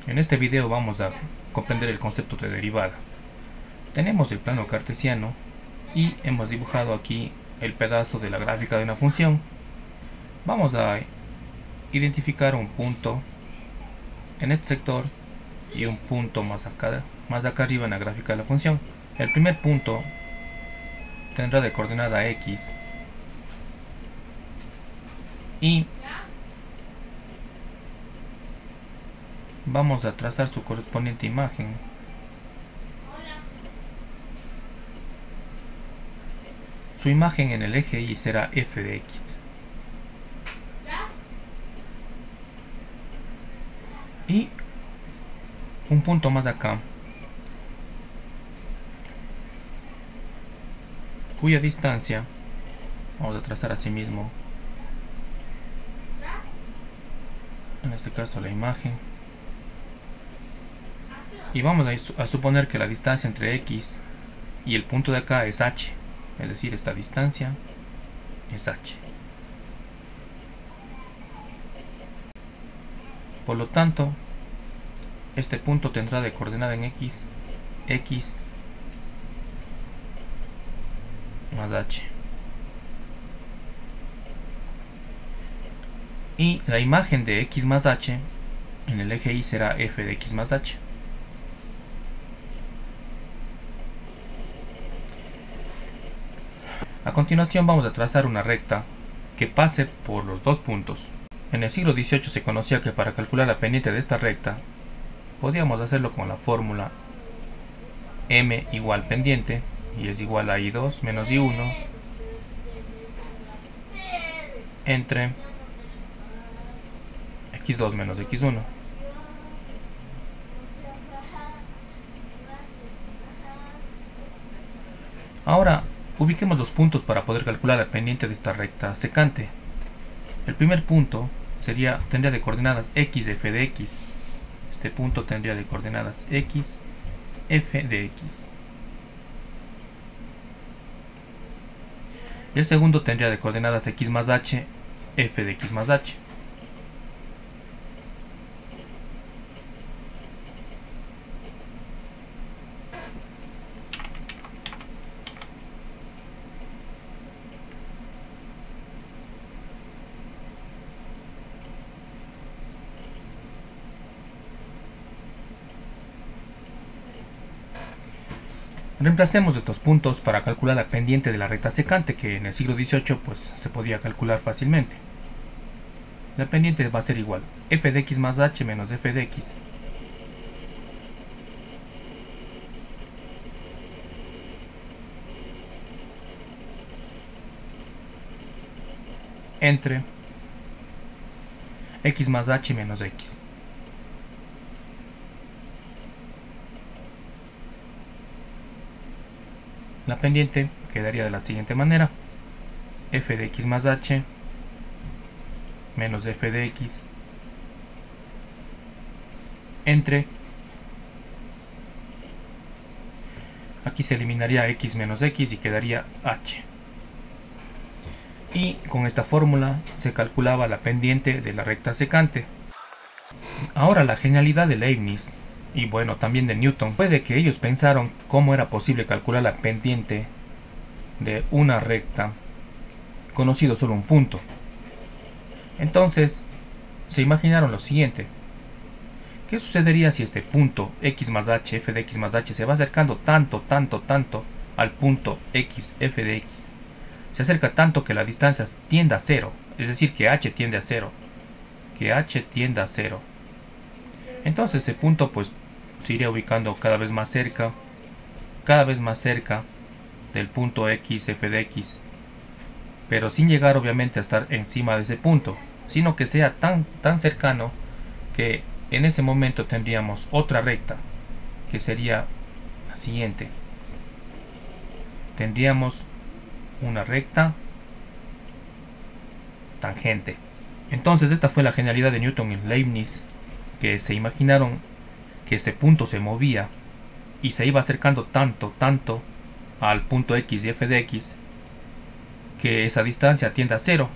En este video vamos a comprender el concepto de derivada. Tenemos el plano cartesiano y hemos dibujado aquí el pedazo de la gráfica de una función. Vamos a identificar un punto en este sector y un punto más acá arriba en la gráfica de la función. El primer punto tendrá de coordenada x y vamos a trazar su correspondiente imagen. Su imagen en el eje Y será f de x. Y un punto más acá, cuya distancia vamos a trazar así mismo, en este caso la imagen, y vamos a suponer que la distancia entre x y el punto de acá es h, es decir, esta distancia es h. Por lo tanto, este punto tendrá de coordenada en x más h, y la imagen de x más h en el eje Y será f de x más h. A continuación vamos a trazar una recta que pase por los dos puntos. En el siglo XVIII se conocía que para calcular la pendiente de esta recta podíamos hacerlo con la fórmula m igual pendiente, y es igual a I2 menos I1 entre x2 menos x1. Ahora ubiquemos los puntos para poder calcular la pendiente de esta recta secante. El primer punto tendría de coordenadas x f de x. Este punto tendría de coordenadas x f de x. Y el segundo tendría de coordenadas x más h f de x más h. Reemplacemos estos puntos para calcular la pendiente de la recta secante, que en el siglo XVIII pues se podía calcular fácilmente. La pendiente va a ser igual f de x más h menos f de x entre x más h menos x. La pendiente quedaría de la siguiente manera: f de x más h menos f de x entre, aquí se eliminaría x menos x y quedaría h. Y con esta fórmula se calculaba la pendiente de la recta secante. Ahora, la genialidad de Leibniz y bueno, también de Newton, fue de que ellos pensaron cómo era posible calcular la pendiente de una recta conocido solo un punto. Entonces se imaginaron lo siguiente: ¿qué sucedería si este punto x más h, f de x más h, se va acercando tanto al punto x, f de x? Se acerca tanto que la distancia tiende a cero, es decir, que h tiende a cero, Entonces ese punto pues se iría ubicando cada vez más cerca del punto x, f de x, pero sin llegar obviamente a estar encima de ese punto, sino que sea tan cercano que en ese momento tendríamos otra recta, que sería la siguiente. Tendríamos una recta tangente. Entonces esta fue la genialidad de Newton y Leibniz, que se imaginaron que este punto se movía y se iba acercando tanto al punto x y f de x que esa distancia tiende a cero.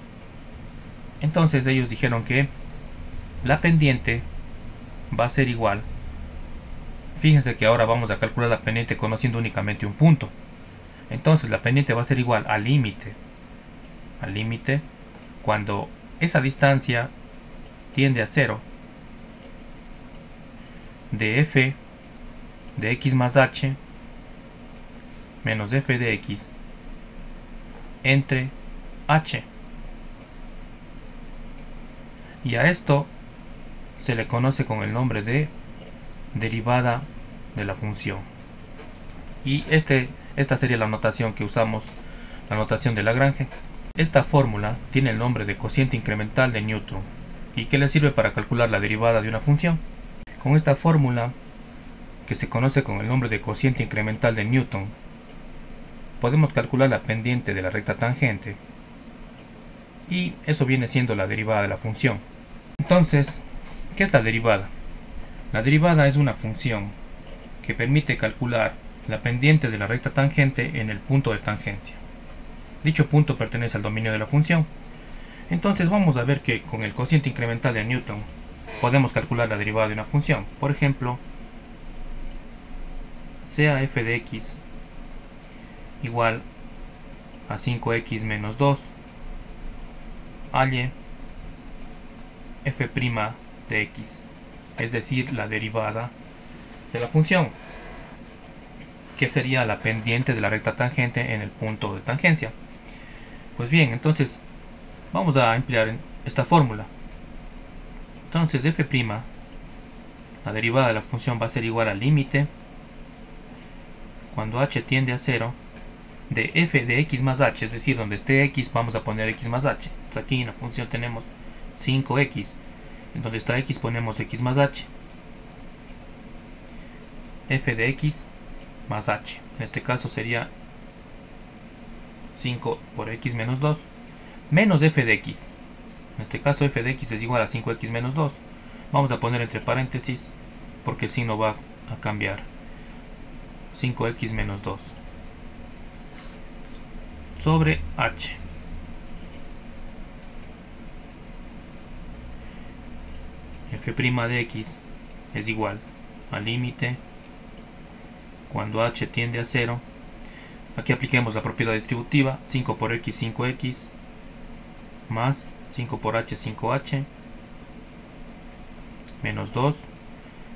Entonces ellos dijeron que la pendiente va a ser igual. Fíjense que ahora vamos a calcular la pendiente conociendo únicamente un punto. Entonces la pendiente va a ser igual al límite. Al límite cuando esa distancia tiende a 0 de f de x más h menos f de x entre h. Y a esto se le conoce con el nombre de derivada de la función. Y esta sería la notación que usamos, la notación de Lagrange. Esta fórmula tiene el nombre de cociente incremental de Newton y que le sirve para calcular la derivada de una función. Con esta fórmula, que se conoce con el nombre de cociente incremental de Newton, podemos calcular la pendiente de la recta tangente y eso viene siendo la derivada de la función. Entonces, ¿qué es la derivada? La derivada es una función que permite calcular la pendiente de la recta tangente en el punto de tangencia. Dicho punto pertenece al dominio de la función. Entonces vamos a ver que con el cociente incremental de Newton podemos calcular la derivada de una función. Por ejemplo, sea f de x igual a 5x menos 2 halle f' de x, es decir, la derivada de la función, que sería la pendiente de la recta tangente en el punto de tangencia. Pues bien, entonces vamos a emplear esta fórmula. Entonces f', la derivada de la función, va a ser igual al límite cuando h tiende a 0 de f de x más h, es decir, donde esté x vamos a poner x más h. Entonces aquí en la función tenemos 5x, en donde está x ponemos x más h, f de x más h, en este caso sería 5 por x menos 2 menos f de x, en este caso f de x es igual a 5x menos 2, vamos a poner entre paréntesis porque el signo va a cambiar, 5x menos 2 sobre h. F' de x es igual al límite cuando h tiende a 0. Aquí apliquemos la propiedad distributiva, 5 por x, 5x, más 5 por h, 5h, menos 2.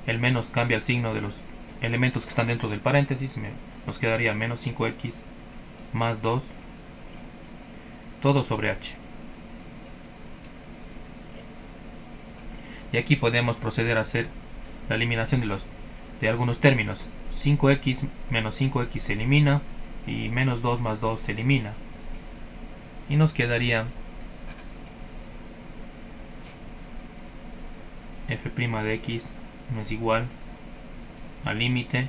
El menos cambia el signo de los elementos que están dentro del paréntesis, nos quedaría menos 5x más 2, todo sobre h. Y aquí podemos proceder a hacer la eliminación de algunos términos. 5x menos 5x se elimina y menos 2 más 2 se elimina. Y nos quedaría f' de x no es igual al límite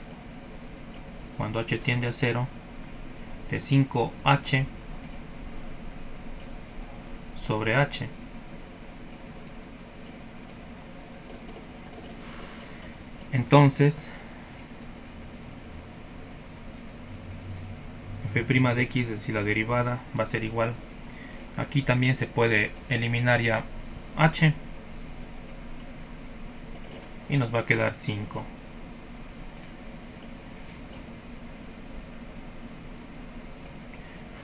cuando h tiende a 0 de 5h sobre h. Entonces f' de x, es decir, la derivada, va a ser igual. Aquí también se puede eliminar ya h y nos va a quedar 5.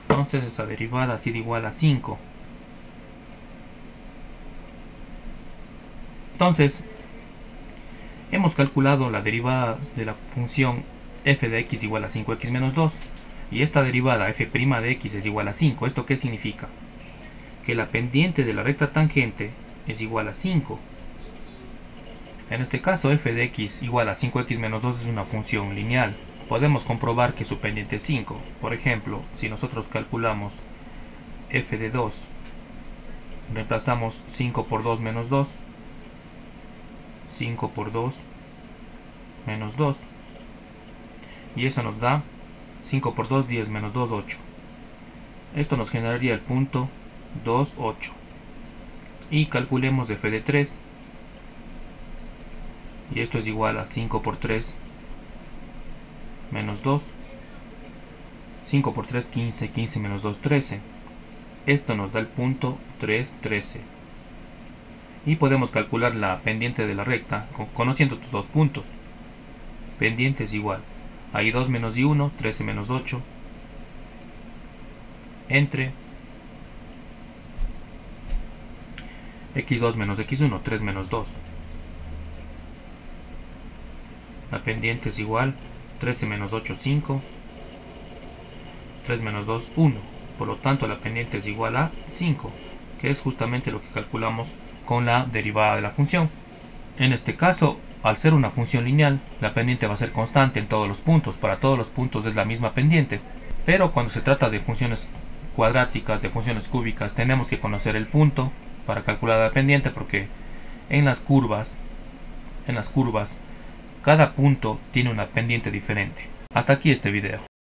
Entonces esta derivada ha sido igual a 5. Entonces hemos calculado la derivada de la función f de x igual a 5x menos 2 y esta derivada f' de x es igual a 5. ¿Esto qué significa? Que la pendiente de la recta tangente es igual a 5. En este caso f de x igual a 5x menos 2 es una función lineal. Podemos comprobar que su pendiente es 5. Por ejemplo, si nosotros calculamos f de 2, reemplazamos 5 por 2 menos 2, 5 por 2 menos 2, y eso nos da 5 por 2, 10 menos 2, 8. Esto nos generaría el punto 2, 8. Y calculemos f de 3, y esto es igual a 5 por 3 menos 2, 5 por 3, 15, 15 menos 2, 13. Esto nos da el punto 3, 13. y podemos calcular la pendiente de la recta conociendo tus dos puntos. Pendiente es igual a I2 menos I1, 13 menos 8, entre X2 menos X1, 3 menos 2. La pendiente es igual 13 menos 8, 5, 3 menos 2, 1. Por lo tanto, la pendiente es igual a 5, que es justamente lo que calculamos con la derivada de la función. En este caso, al ser una función lineal, la pendiente va a ser constante en todos los puntos. Para todos los puntos es la misma pendiente. Pero cuando se trata de funciones cuadráticas, de funciones cúbicas, tenemos que conocer el punto para calcular la pendiente, porque en las curvas, cada punto tiene una pendiente diferente. Hasta aquí este video.